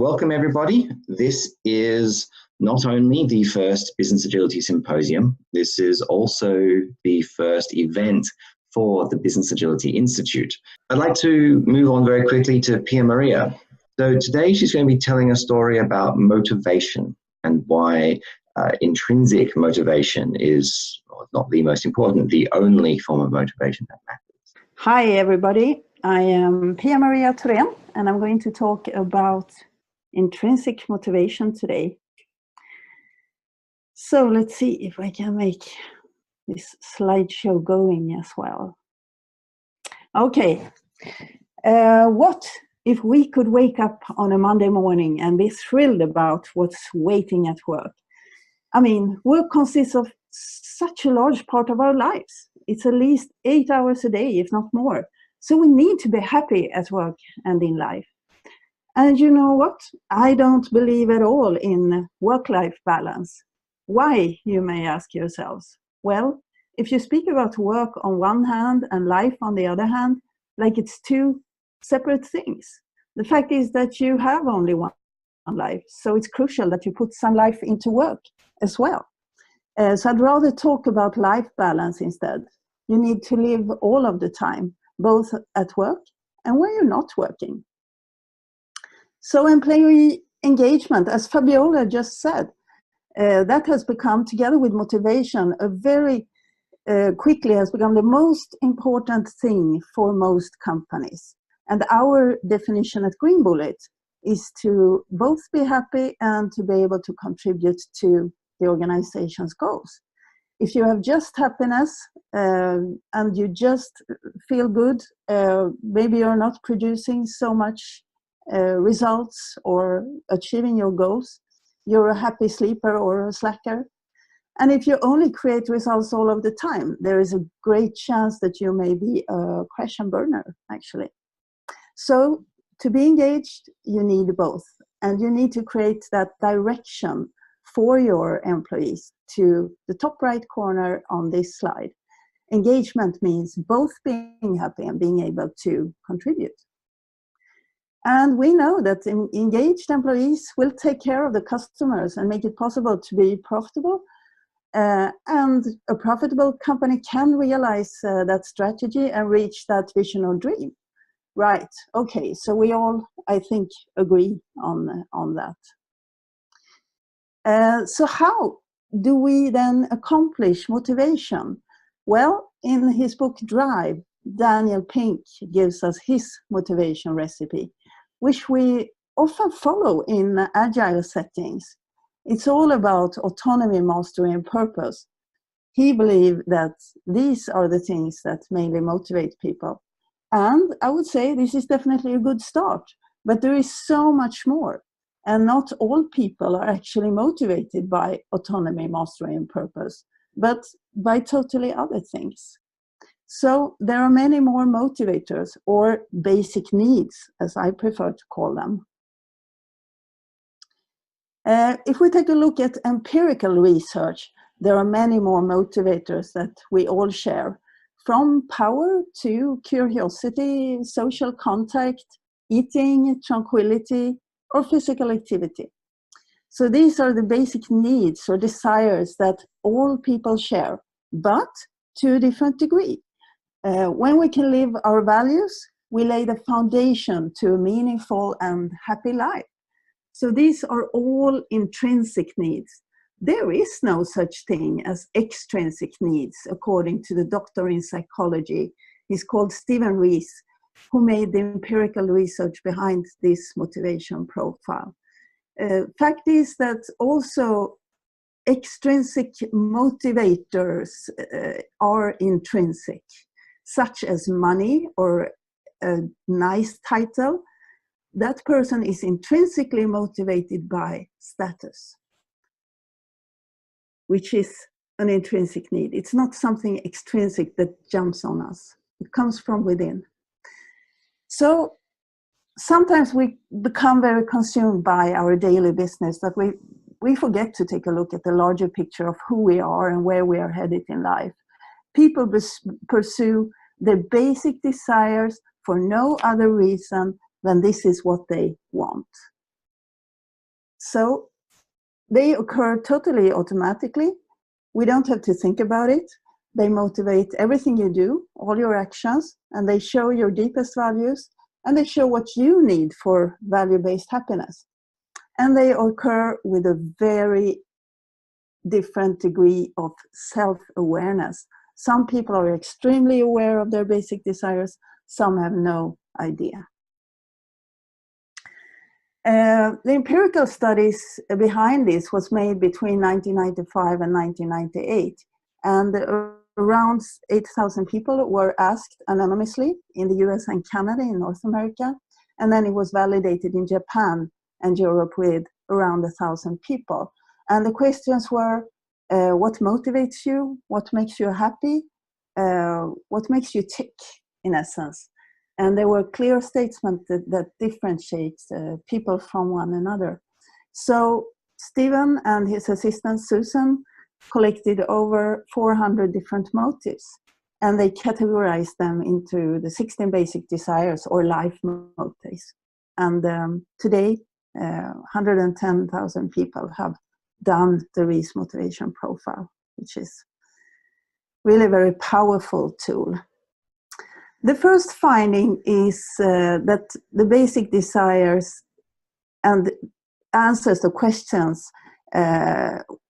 Welcome everybody. This is not only the first Business Agility Symposium, this is also the first event for the Business Agility Institute. I'd like to move on very quickly to Pia-Maria. So today she's going to be telling a story about motivation and why intrinsic motivation is not the most important, the only form of motivation that matters. Hi everybody, I am Pia-Maria Thoren and I'm going to talk about intrinsic motivation today. So let's see if I can make this slideshow going as well. Okay, what if we could wake up on a Monday morning and be thrilled about what's waiting at work? I mean, work consists of such a large part of our lives. It's at least 8 hours a day, if not more. So we need to be happy at work and in life. And you know what? I don't believe at all in work-life balance. Why, you may ask yourselves? Well, if you speak about work on one hand and life on the other hand, like it's two separate things. The fact is that you have only one life, so it's crucial that you put some life into work as well. So I'd rather talk about life balance instead. You need to live all of the time, both at work and when you're not working. So employee engagement, as Fabiola just said, that has become, together with motivation, a very quickly has become the most important thing for most companies. And our definition at Green Bullet is to both be happy and to be able to contribute to the organization's goals. If you have just happiness and you just feel good, maybe you're not producing so much results or achieving your goals, you're a happy sleeper or a slacker. And if you only create results all of the time, there is a great chance that you may be a crash and burner, actually. So to be engaged, you need both. And you need to create that direction for your employees to the top right corner on this slide. Engagement means both being happy and being able to contribute. And we know that engaged employees will take care of the customers and make it possible to be profitable. And a profitable company can realize that strategy and reach that vision or dream. Right, okay, so we all, I think, agree on that. So how do we then accomplish motivation? Well, in his book Drive, Daniel Pink gives us his motivation recipe, which we often follow in agile settings. It's all about autonomy, mastery, and purpose. He believed that these are the things that mainly motivate people. And I would say this is definitely a good start, but there is so much more. And not all people are actually motivated by autonomy, mastery, and purpose, but by totally other things. So there are many more motivators, or basic needs, as I prefer to call them. If we take a look at empirical research, there are many more motivators that we all share, from power to curiosity, social contact, eating, tranquility, or physical activity. So these are the basic needs or desires that all people share, but to a different degree. When we can live our values, we lay the foundation to a meaningful and happy life. So these are all intrinsic needs. There is no such thing as extrinsic needs, according to the doctor in psychology. He's called Stephen Rees, who made the empirical research behind this motivation profile. Fact is that also extrinsic motivators are intrinsic, such as money or a nice title. That person is intrinsically motivated by status, which is an intrinsic need. It's not something extrinsic that jumps on us. It comes from within. So sometimes we become very consumed by our daily business that we forget to take a look at the larger picture of who we are and where we are headed in life. People pursue their basic desires for no other reason than this is what they want. So they occur totally automatically. We don't have to think about it. They motivate everything you do, all your actions, and they show your deepest values, and they show what you need for value-based happiness. And they occur with a very different degree of self-awareness. Some people are extremely aware of their basic desires, some have no idea. The empirical studies behind this was made between 1995 and 1998, and around 8,000 people were asked anonymously in the US and Canada in North America, and then it was validated in Japan and Europe with around 1,000 people. And the questions were, what motivates you? What makes you happy? What makes you tick, in essence? And there were clear statements that differentiates people from one another. So Stephen and his assistant Susan collected over 400 different motives, and they categorized them into the 16 basic desires or life motives. And today, 110,000 people have done the Reese motivation profile, which is really a very powerful tool. The first finding is that the basic desires and answers the questions,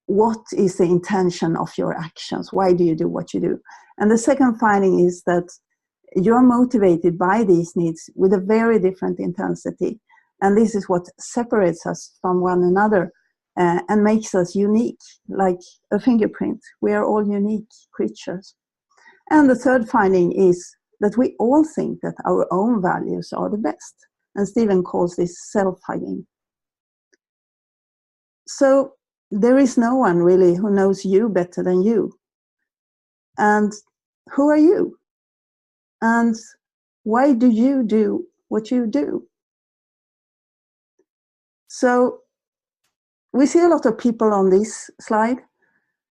what is the intention of your actions? Why do you do what you do? And the second finding is that you're motivated by these needs with a very different intensity. And this is what separates us from one another and makes us unique, like a fingerprint. We are all unique creatures. And the third finding is that we all think that our own values are the best. And Stephen calls this self-hugging. So there is no one really who knows you better than you. And who are you? And why do you do what you do? So we see a lot of people on this slide.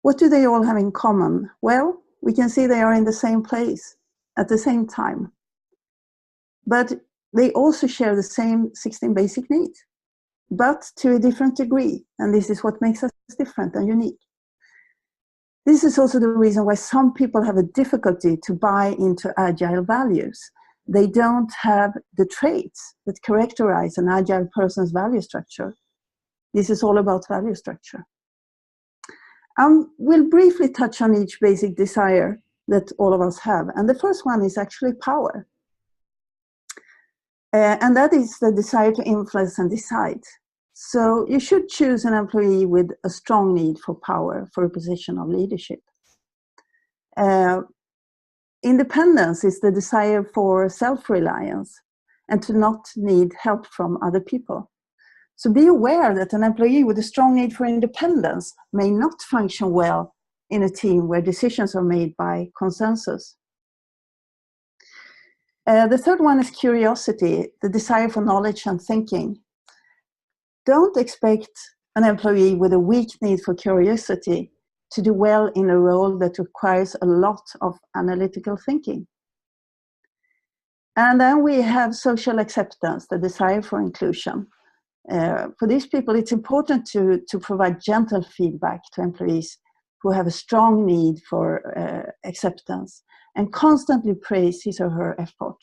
What do they all have in common? Well, we can see they are in the same place at the same time. But they also share the same 16 basic needs, but to a different degree. And this is what makes us different and unique. This is also the reason why some people have a difficulty to buy into agile values. They don't have the traits that characterize an agile person's value structure. This is all about value structure. We'll briefly touch on each basic desire that all of us have. And the first one is actually power. And that is the desire to influence and decide. So you should choose an employee with a strong need for power for a position of leadership. Independence is the desire for self-reliance and to not need help from other people. So be aware that an employee with a strong need for independence may not function well in a team where decisions are made by consensus. The third one is curiosity, the desire for knowledge and thinking. Don't expect an employee with a weak need for curiosity to do well in a role that requires a lot of analytical thinking. And then we have social acceptance, the desire for inclusion. For these people, it's important to provide gentle feedback to employees who have a strong need for acceptance and constantly praise his or her effort.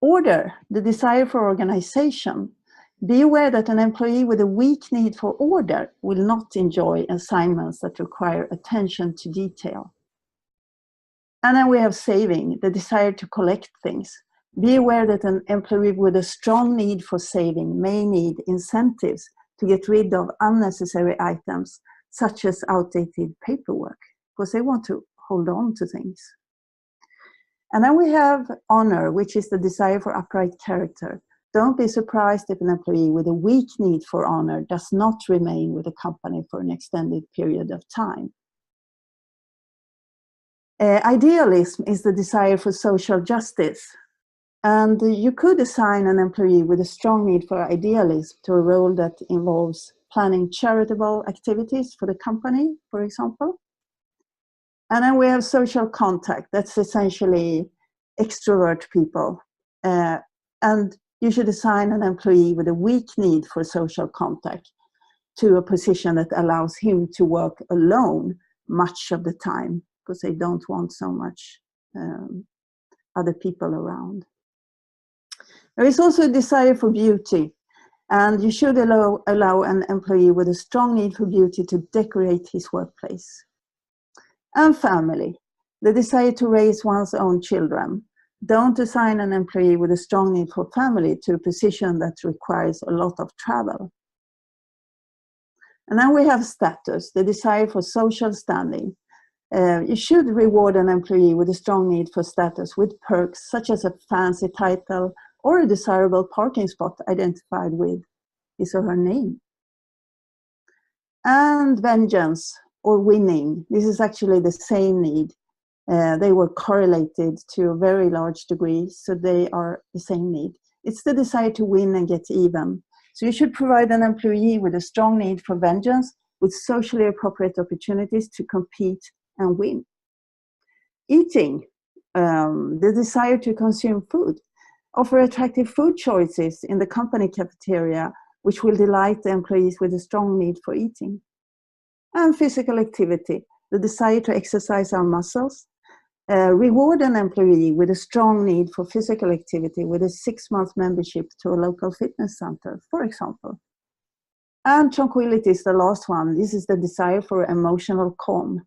Order, the desire for organization. Be aware that an employee with a weak need for order will not enjoy assignments that require attention to detail. And then we have saving, the desire to collect things. Be aware that an employee with a strong need for saving may need incentives to get rid of unnecessary items, such as outdated paperwork, because they want to hold on to things. And then we have honor, which is the desire for upright character. Don't be surprised if an employee with a weak need for honor does not remain with the company for an extended period of time. Idealism is the desire for social justice. And you could assign an employee with a strong need for idealism to a role that involves planning charitable activities for the company, for example. And then we have social contact. That's essentially extrovert people. And you should assign an employee with a weak need for social contact to a position that allows him to work alone much of the time, because they don't want so much other people around. There is also a desire for beauty, and you should allow an employee with a strong need for beauty to decorate his workplace. And family, the desire to raise one's own children. Don't assign an employee with a strong need for family to a position that requires a lot of travel. And then we have status, the desire for social standing. You should reward an employee with a strong need for status with perks such as a fancy title or a desirable parking spot identified with his or her name. And vengeance or winning. This is actually the same need. They were correlated to a very large degree, so they are the same need. It's the desire to win and get even. So you should provide an employee with a strong need for vengeance with socially appropriate opportunities to compete and win. Eating, the desire to consume food. Offer attractive food choices in the company cafeteria, which will delight the employees with a strong need for eating. And physical activity, the desire to exercise our muscles. Reward an employee with a strong need for physical activity with a 6-month membership to a local fitness center, for example. And tranquility is the last one. This is the desire for emotional calm.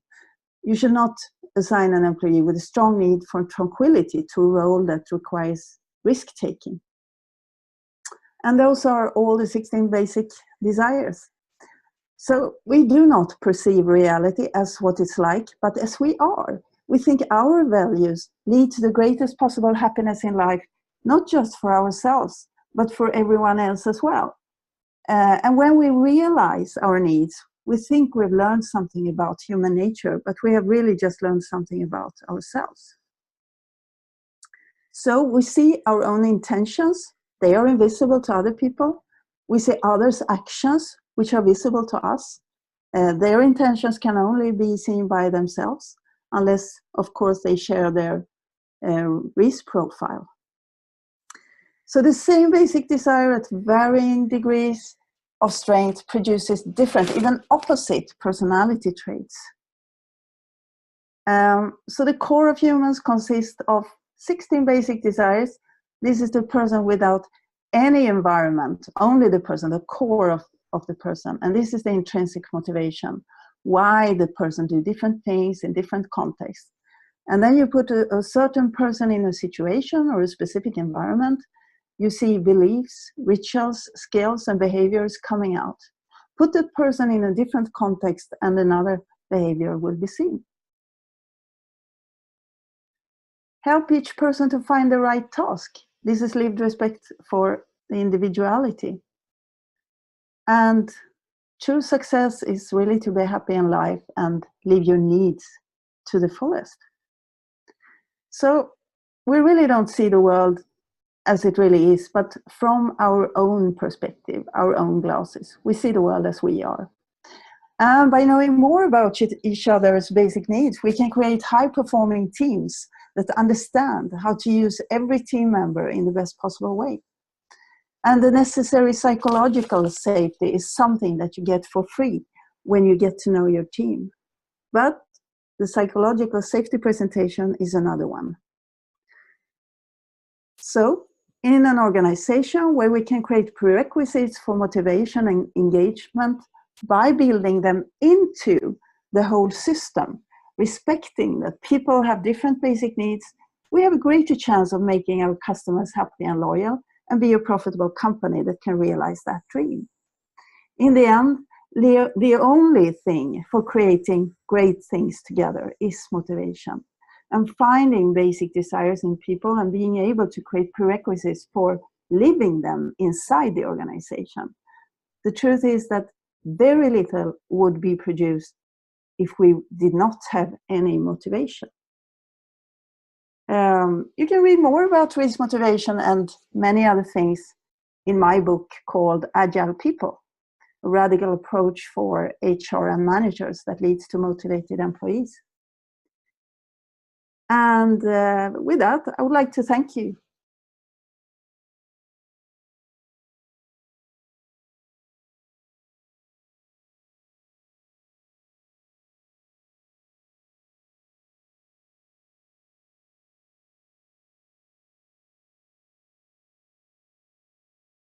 You should not assign an employee with a strong need for tranquility to a role that requires risk-taking. And those are all the 16 basic desires. So we do not perceive reality as what it's like, but as we are. We think our values lead to the greatest possible happiness in life, not just for ourselves, but for everyone else as well. And when we realize our needs, we think we've learned something about human nature, but we have really just learned something about ourselves. So we see our own intentions. They are invisible to other people. We see others' actions, which are visible to us. Their intentions can only be seen by themselves, unless, of course, they share their risk profile. So the same basic desire at varying degrees of strength produces different, even opposite personality traits. So the core of humans consists of 16 basic desires. This is the person without any environment, only the person, the core of the person. And this is the intrinsic motivation, why the person do different things in different contexts. And then you put a certain person in a situation or a specific environment, you see beliefs, rituals, skills, and behaviors coming out. Put the person in a different context and another behavior will be seen. Help each person to find the right task. This is lived respect for the individuality. And true success is really to be happy in life and live your needs to the fullest. So we really don't see the world as it really is, but from our own perspective, our own glasses. We see the world as we are. And by knowing more about each other's basic needs, we can create high-performing teams that understand how to use every team member in the best possible way. And the necessary psychological safety is something that you get for free when you get to know your team. But the psychological safety presentation is another one. So, in an organization where we can create prerequisites for motivation and engagement by building them into the whole system, respecting that people have different basic needs, we have a greater chance of making our customers happy and loyal and be a profitable company that can realize that dream. In the end, the only thing for creating great things together is motivation. And finding basic desires in people and being able to create prerequisites for living them inside the organization. The truth is that very little would be produced if we did not have any motivation. You can read more about risk motivation and many other things in my book called Agile People, a radical approach for HR and managers that leads to motivated employees. And with that, I would like to thank you